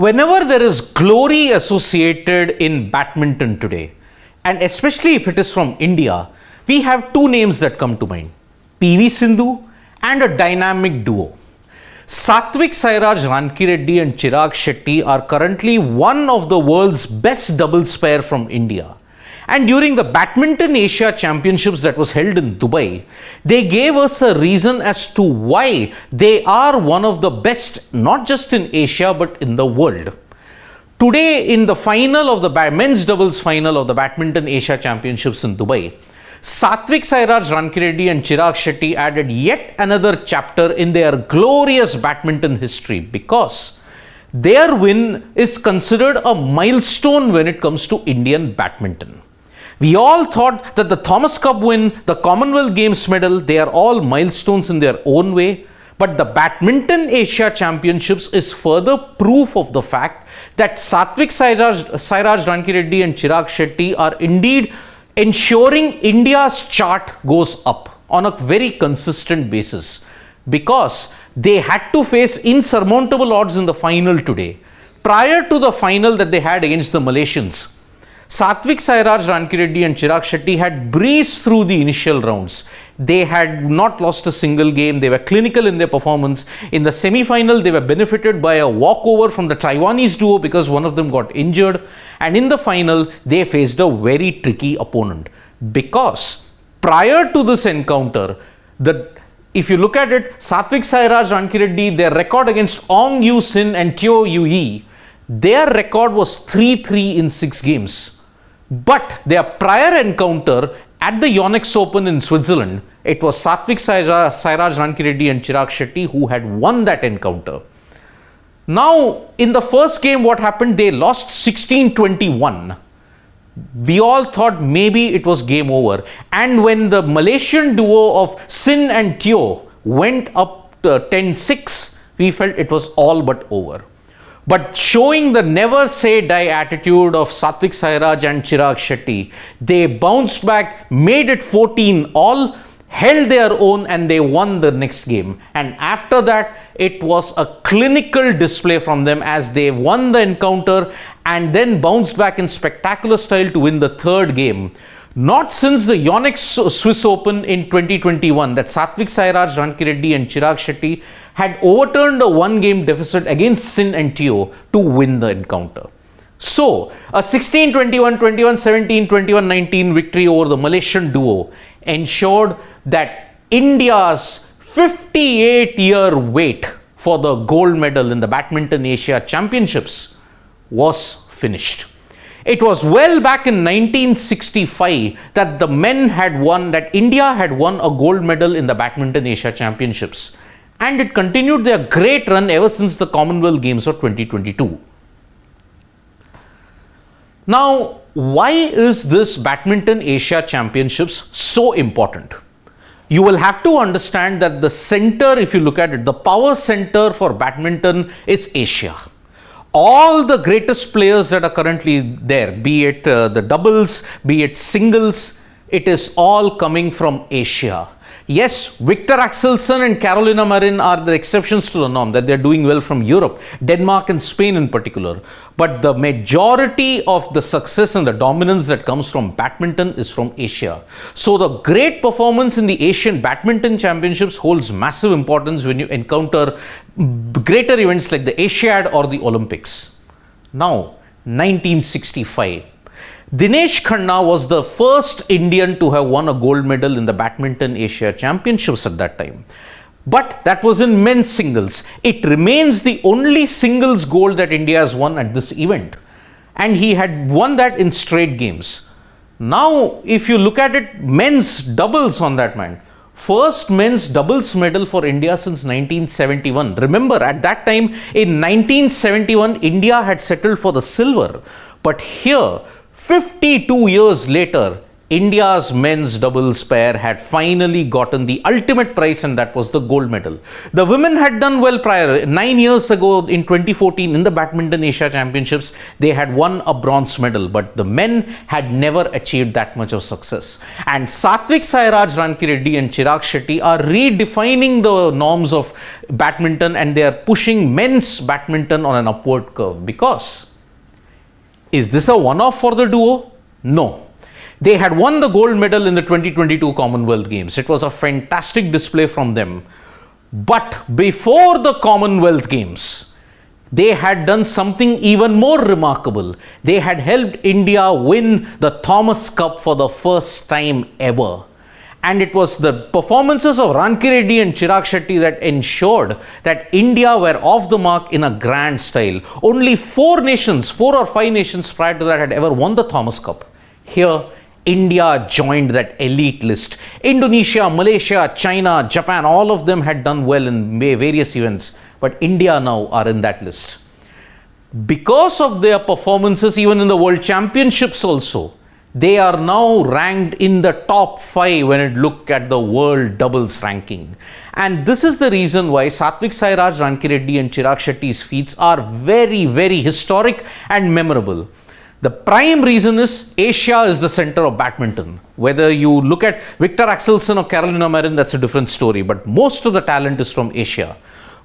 Whenever there is glory associated in badminton today, and especially if it is from India, we have two names that come to mind, PV Sindhu and a dynamic duo. Satwik Rankireddy and Chirag Shetty are currently one of the world's best doubles pair from India. And during the Badminton Asia Championships that was held in Dubai, they gave us a reason as to why they are one of the best, not just in Asia, but in the world. Today, in the final of the men's doubles final of the Badminton Asia Championships in Dubai, Satwik Rankireddy and Chirag Shetty added yet another chapter in their glorious badminton history, because their win is considered a milestone when it comes to Indian badminton. We all thought that the Thomas Cup win, the Commonwealth Games medal, they are all milestones in their own way. But the Badminton Asia Championships is further proof of the fact that Satwik Rankireddy and Chirag Shetty are indeed ensuring India's chart goes up on a very consistent basis, because they had to face insurmountable odds in the final today. Prior to the final that they had against the Malaysians, Satwik Rankireddy and Chirag Shetty had breezed through the initial rounds. They had not lost a single game. They were clinical in their performance. In the semi-final, they were benefited by a walkover from the Taiwanese duo because one of them got injured. And in the final, they faced a very tricky opponent, because prior to this encounter, if you look at it, Satwik Rankireddy, their record against Ong Yu Sin and Teo Yu Yi, their record was 3-3 in 6 games. But their prior encounter at the Yonex Open in Switzerland, it was Satwik Rankireddy and Chirag Shetty who had won that encounter. Now, in the first game, what happened? They lost 16-21. We all thought maybe it was game over. And when the Malaysian duo of Sin and Teo went up to 10-6, we felt it was all but over. But showing the never say die attitude of Satwik Sairaj and Chirag Shetty, they bounced back, made it 14-all, held their own, and they won the next game. And after that, it was a clinical display from them as they won the encounter and then bounced back in spectacular style to win the third game. Not since the Yonex Swiss Open in 2021 that Satwik Sairaj Rankireddy and Chirag Shetty had overturned a one-game deficit against Sin and Teo to win the encounter. So, a 16-21, 21-17, 21-19 victory over the Malaysian duo ensured that India's 58-year wait for the gold medal in the Badminton Asia Championships was finished. It was well back in 1965 that the men had won, that India had won a gold medal in the Badminton Asia Championships. And it continued their great run ever since the Commonwealth Games of 2022. Now, why is this Badminton Asia Championships so important? You will have to understand that the center, if you look at it, the power center for badminton is Asia. All the greatest players that are currently there, be it the doubles, be it singles, it is all coming from Asia. Yes, Victor Axelsen and Carolina Marin are the exceptions to the norm, that they are doing well from Europe, Denmark and Spain in particular. But the majority of the success and the dominance that comes from badminton is from Asia. So the great performance in the Asian Badminton Championships holds massive importance when you encounter greater events like the Asiad or the Olympics. Now, 1965. Dinesh Khanna was the first Indian to have won a gold medal in the Badminton Asia Championships at that time. But that was in men's singles. It remains the only singles gold that India has won at this event. And he had won that in straight games. Now, if you look at it, men's doubles on that man. First men's doubles medal for India since 1971. Remember, at that time in 1971, India had settled for the silver. But here, 52 years later, India's men's doubles pair had finally gotten the ultimate prize, and that was the gold medal. The women had done well prior. 9 years ago in 2014 in the Badminton Asia Championships, they had won a bronze medal, but the men had never achieved that much of success. And Satwik Chirag Shetty and Chirag Shetty are redefining the norms of badminton, and they are pushing men's badminton on an upward curve. Because, is this a one-off for the duo? No. They had won the gold medal in the 2022 Commonwealth Games. It was a fantastic display from them. But before the Commonwealth Games, they had done something even more remarkable. They had helped India win the Thomas Cup for the first time ever. And it was the performances of Rankireddy and Chirag Shetty that ensured that India were off the mark in a grand style. Only 4 or 5 nations prior to that had ever won the Thomas Cup. Here, India joined that elite list. Indonesia, Malaysia, China, Japan, all of them had done well in various events. But India now are in that list. Because of their performances, even in the World Championships also, they are now ranked in the top 5 when it look at the world doubles ranking. And this is the reason why Satwik Chirag, Rankireddy and Chirag Shetty's feats are very, very historic and memorable. The prime reason is Asia is the center of badminton. Whether you look at Victor Axelsen or Carolina Marin, that's a different story. But most of the talent is from Asia.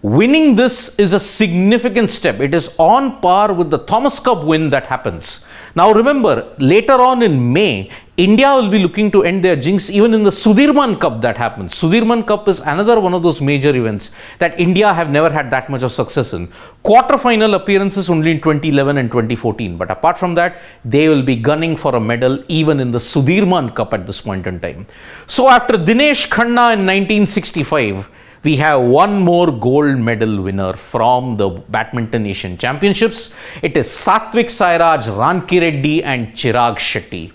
Winning this is a significant step. It is on par with the Thomas Cup win that happens. Now remember, later on in May, India will be looking to end their jinx even in the Sudirman Cup that happens. Sudirman Cup is another one of those major events that India have never had that much of success in. Quarter-final appearances only in 2011 and 2014. But apart from that, they will be gunning for a medal even in the Sudirman Cup at this point in time. So after Dinesh Khanna in 1965, we have one more gold medal winner from the Badminton Asian Championships. It is Satwik Chirag, Rankireddy and Chirag Shetty.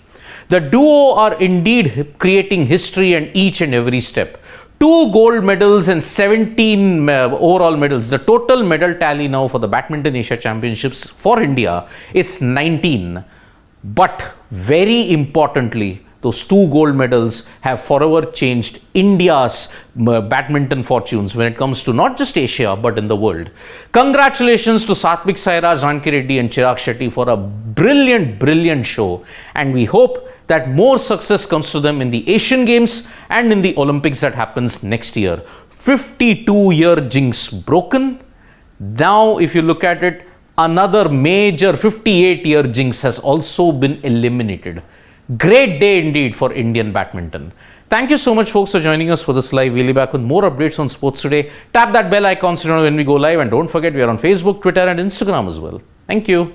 The duo are indeed creating history in each and every step. 2 gold medals and 17 overall medals. The total medal tally now for the Badminton Asia Championships for India is 19. But very importantly, those 2 gold medals have forever changed India's badminton fortunes when it comes to not just Asia but in the world. Congratulations to Satwik Chirag, Rankireddy and Chirag Shetty for a brilliant show, and we hope that more success comes to them in the Asian Games and in the Olympics that happens next year. 52-year jinx broken. Now if you look at it, another major 58-year jinx has also been eliminated. Great day indeed for Indian badminton. Thank you so much folks for joining us for this live. We'll be back with more updates on sports today. Tap that bell icon so you know when we go live, and don't forget we are on Facebook, Twitter and Instagram as well. Thank you.